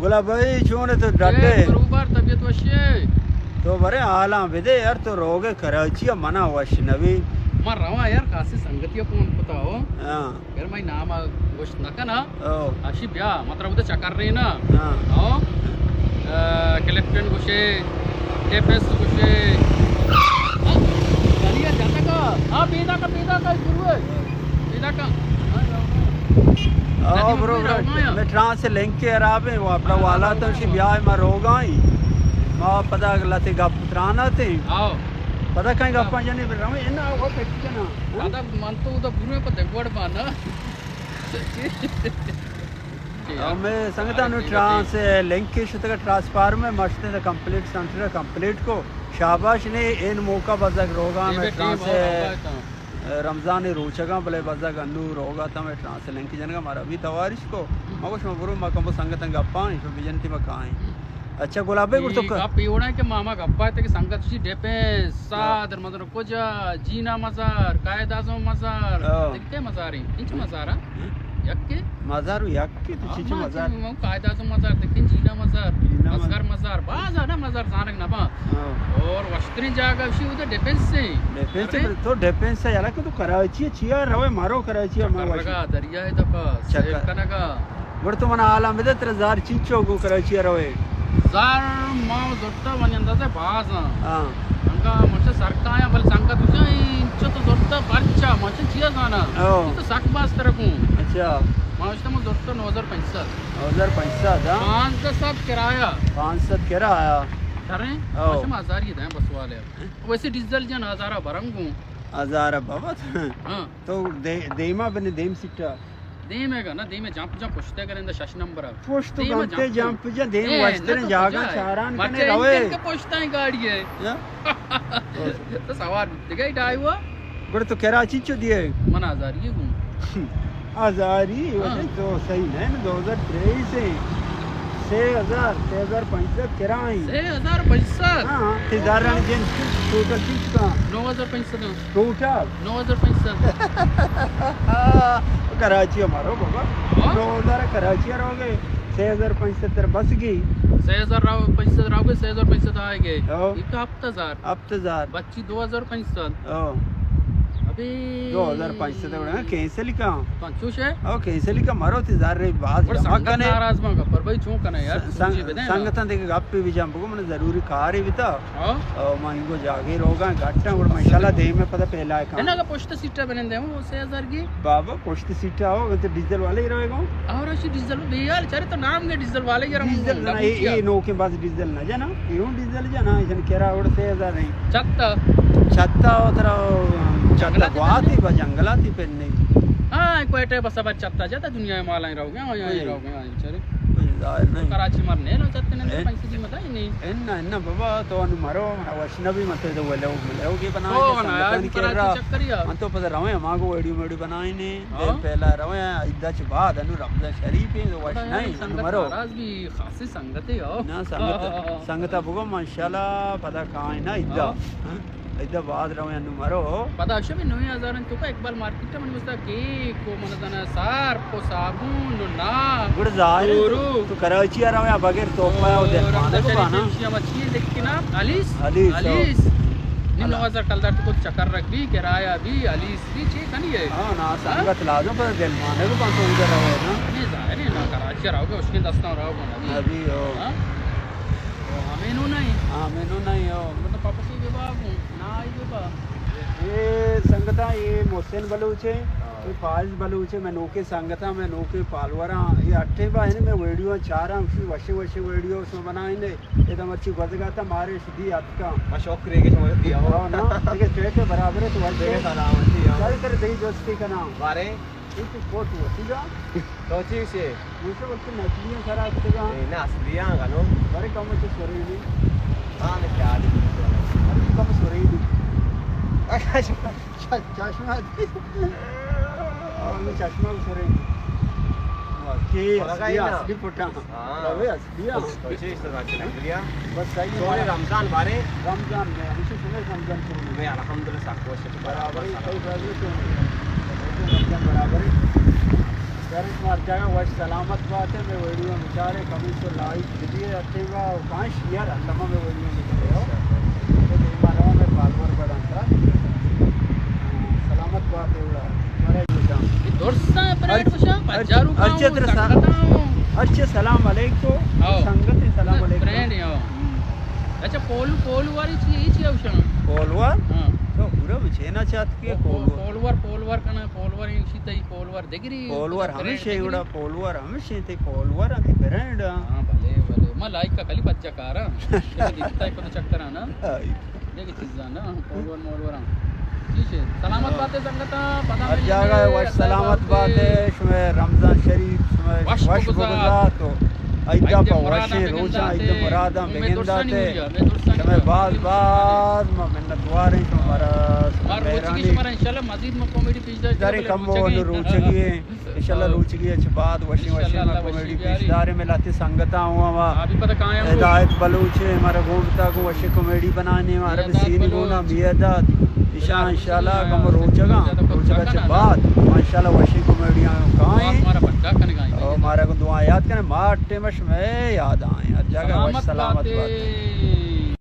गुलाब भाई चूने तो डटे बरोबर तबीयत वशी है तो बरे आला बेदे यार तो रोगे कराची मना वश नवी मार रहा यार खासी संगतिया कौन पता हो हां यार मैं नाम गोश्त नका ना ओ अशी ब्या मतलब उधर चकर रही ना हां आओ कलेक्टन गुशे टेपेस गुशे चलिए जाता का हां पीदा का शुरू है पीदा का ओ ब्रो मैं ट्रांस से लिंक के अराबे वो अपना वाला तो शी ब्याह में रोगा ही मां पता गलती गप त्राना थे आओ पता कहीं गप्पा जाने पे रहो इना वो पेट ना पता मन तो उधर बुरे पते गोड़ पाना मैं संगता नु ट्रांस लिंक के शुद्ध ट्रांसफार में मस्ते द कंप्लीट सेंटर कंप्लीट को शाबाश ने इन मौका बजक रोगा में ट्रांस रमजान रोचगा भले बजक अन्नू रोगा था मैं ट्रांस लिंक जनगा मारा भी तवारिश को मगोश मगरू मकम संगत गप्पा है बिजनती में काई अच्छा गुलाबे गुर्तो आप एवढा की मामा गप्पा आहे की संगतची डेपे सादर मदर कोजा जीना मजार कायदाजो मजार किती मजार आहे किती मजारा यक्के मजार यक्के तिची मजार मग कायदाजो मजार देखील जीना मजार असगर मजार बाजा ना मजार जानक ना बा और वस्त्री जागा विषय उधर डिफेंस से तो डिफेंस से याला की तो कराची चिया रवे मारो कराची मागा दरिया है तपा सेफ कनगा वर तो मना आला में 3000 चीचो को कराची रवे जार माव जोट्टा वनी अंदाजे बाज हां अंगा म्हणजे सरकाया बल सांगा तुझ्या इंच तो जोट्टा बारचा म्हणजे चिया जाना तो साक बास तरकू अच्छा मावश्ता मग जोट्टा 9500 हां 500 सब किराया 500 किराया अरे अच्छा 1000 ही है बस वाले वैसे डीजल जन 1000 भरंगू 1000 बाबा हां तो देमा बने देम सिटा देमेगा ना देमे जंप पुष्टे करेंदा शश नंबर पुष्ट तो गंते जंप जा देम वस्त्र जागा चारान कने रवे के पुष्टा ही गाड़ी है तो सवार दिखाई डाई हुआ बड़े तो कराची चो दिए मन 1000 ये घूम 1000 ही वजह तो सही है ना 2023 से 6500 किराए 6500 हां तिजारन जिन टोटल कितना 9500 टोटल 9500 कराची हमारो बाबा 9000 कराची रहोगे 6500 बस गई 6000 राव 500 राव 6500 आएंगे एक हफ्ता बच्ची 2500 अबे 2500 तो कैंसिल का पंचुश है ओ कैंसिल का मारो तिजार रे बात जमा कने नाराज मा पर भाई छू कने यार संगतन देख गप्पे भी जंप को मन जरूरी कार ही बिता ओ मान को जागे रोगा घाटा और माशाल्लाह दे में पता पहला है का ना का पोस्ट सीटा बने दे वो 6000 की बाबा पोस्ट सीटा हो तो डीजल वाले ही रहेगा और अच्छी डीजल भी यार चरे तो नाम के डीजल वाले यार डीजल ना ये नो के पास डीजल ना जाना यूं डीजल जाना इसन केरा और 6000 नहीं छत्ता उतरा छत्ता बाती बा जंगलाती पे नहीं हां कोयटे बस अब छत्ता जाता दुनिया में माल ही रहोगे यहीं रहोगे बेचारे नहीं कराची मरने लो छत्ते ने पैसे दी मत नहीं इन्ना बाबा तो अनु मारो वैष्णवी मत तो वो लोग ये बनाए ओ ना यार चक्करिया मन तो पता रवे मागो वीडियो बनाई ने पहला रवे इद्दा च बाद अनु रमजान शरीफ है वैष्णवी अनु मारो आज भी खासी संगत है ना संगत बगो माशाल्लाह पता कहां है ना इद्दा इद्दा बाद रवे अनु मारो पता अशे भी 9000 तो का एक बार मार्केट में मस्त केक को मन जाना सार को साबुन ना गुड जाहिर तो कराची आ रहा है बगैर तो पाया दे माने को ना मछली देख के ना अलीस 9000 कलदार तो चक्कर रख भी किराया भी अलीस भी ठीक नहीं है हां ना संगत लाजो पर दिल माने को 500 उधर रहे ना नहीं जाहिर है ना कराची रहोगे उसके 10 ना रहोगे अभी हो मेनू नहीं हो मतलब पापा से विभाग ना आई बाबा ये संगता ये मोहसिन बलूचे ये फाज बलूचे मैं नोके संगता मैं नोके पालवरा ये अट्ठे बाहर में वीडियो चारा वशे वीडियो उसमें बनाए ने ये तो अच्छी गजगाता मारे सीधी हाथ का अशोक रे के समझ दिया हो ना ठीक है स्ट्रेट है बराबर है तो वैसे सलामती है चल कर दही दोस्ती का नाम बारे इस फोटो ठीक है तो चीज से मुझे वक्त नचलियां सारा कितगा ना असलियां गानो बड़े कम से सोरेली हां ने क्या दी अरे कम सोरेली चश्मा और चश्मा सोरेली के असली पोटा रवे असलिया तो चीज से बात कर बस सही सोने रमजान बारे रमजान में हमेशा सुने रमजान शुरू में अल्हम्दुलिल्लाह साको से बराबर है सही बात है रमजान बराबर है यार मार जाएगा वह सलामत बात है मैं वीडियो में बेचारे कभी से लाइक दिए अच्छे का काश यार तमाम में वीडियो में दिखे हो तो मालूम में फॉलोअर बड़ा था सलामत बात है बड़ा हमारे बेटा ये दोस्ता ब्रेड कुछ हजारों का अच्छे तरह अच्छे सलाम अलैकुम संगत सलाम अलैकुम ब्रेड यो अच्छा पोल वाली चीज है उस पोलवर हां तो पूरा बचेना चाहती है पोलवर कना पोलवर सीधा ही पोलवर देगिरी पोलवर हमेशा इवड़ा पोलवर हमेशा ते पोलवर अंति ब्रांड हां भले मैं लाइक का खाली बच्चा कार दिखता है को चक्कर आना देखी चीज ना पोलवर ठीक है सलामत बात है संगता पता हर जगह वह सलामत बात है इसमें रमजान शरीफ में वश गुजार तो ऐदा पवाशे रोजा ऐदा मुरादा बेगिंदाते समय बाज मिन्नतवार हैं हमारा मेहरबानी हमारा इंशाल्लाह मजीद में कॉमेडी पेश दारे कम वो रुचगी है इंशाल्लाह रुचगी अच्छी बात वशी में कॉमेडी पेश दारे में लाते संगता हुआ वा अभी पता कहां है हिदायत बलूच है हमारा घूमता को वशी कॉमेडी बनाने हमारे भी सीन गुना बियदात इंशाल्लाह कम रोचगा के बाद माशाल्लाह वशी कॉमेडियां कहां है हमारा भटका कने और हमारा को दुआ याद करें माटे मश में याद आए हर जगह वश सलामत बात